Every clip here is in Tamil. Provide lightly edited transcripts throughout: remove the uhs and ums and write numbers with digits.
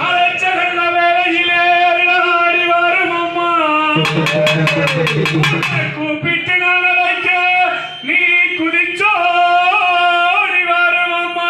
அழைச்சகல்ல வேலையிலே அருளாடி வரும் அம்மா கூப்பிட்டு நான் அழைக்க நீ குதிச்சோடி வரும் அம்மா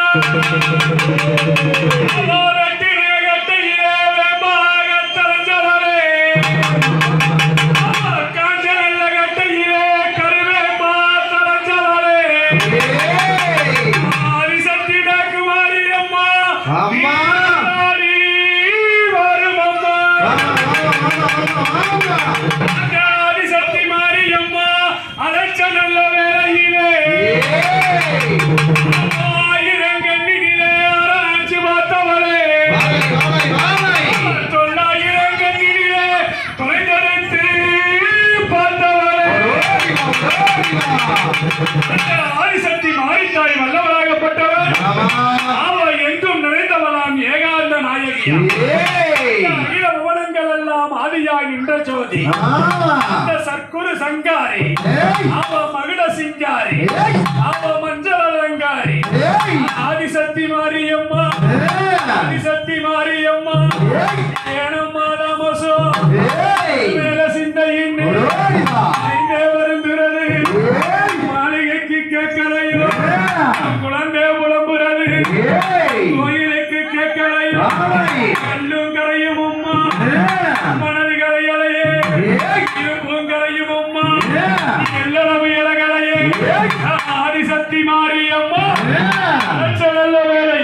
ஆதிசக்தி மாரியம்மா அழைச்ச நல்ல வேளையிலே ஆயிரம் கண்ணிலே ஆராய்ச்சி பார்த்தவளே 900 கண்ணிலே தொலைந்தெடுத்து பார்த்தவளே ஆதிசக்தி மாரித்தாய் வல்லவராகப்பட்டவர் அவ எங்கும் நிறைந்தவளாம் ஏகாந்த நாயகியா ஆதியாய் நின்ற ஜோதி சற்குரு சங்காரி அவ மகிழ சிங்காரி அவ மஞ்சள் அலங்காரி ஆதிசக்தி மாரியம்மா ஆதிசக்தி மாரியம்மா ஏனம்மா தாமசோ மேல சிந்தையின் வருந்துறது மாளிகைக்கு கேட்கலையோ குழந்தை புலம்புறது கோயிலுக்கு கேட்கலையோ கல்லும் கரையும் அம்மா மணல் கரையலையே பூங்கரையும் அம்மா எல்லளவு இலகலையே ஆதிசக்தி மாரியம்மா நல்ல வேலை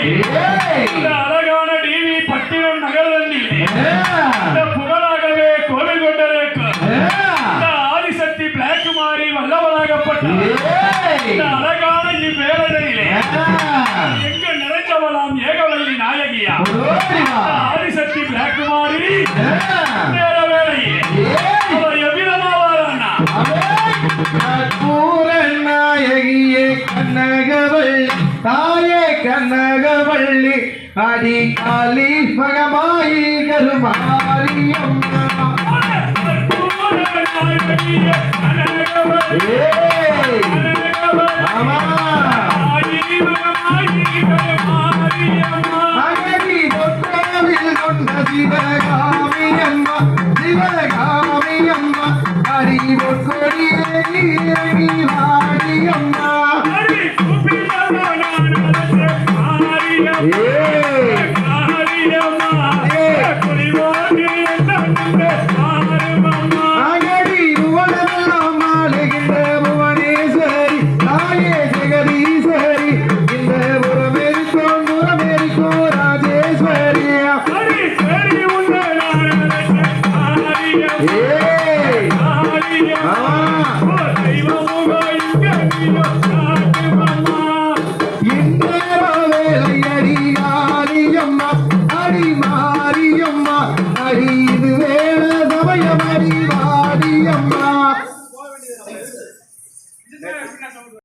அழகான டிவி பட்டினம் நகரத்தில் புகழாகவே கோவில் கொண்டிருக்கும் ஆதிசக்தி பிளாக் மாறி வல்லவராகப்பட்ட அழகான இவ்வேளையிலே எங்க நிறைந்தவளாம் ஏகவல்லி நாயகியா ஆதிசக்தி பிளாக் மாறி நேர வேளையிலே அவர் எவ்விதமா வாரானா நாயகியே கனகவள்ளி தாயே கனகவள்ளி அடி காளி பகமாயி கருமாரியம்மா அகதி தொட்டாவில் கொண்ட சிவகாமியம்மா சிவகாமியம்மா அறிவு கொடியம்மா தெய்வமுக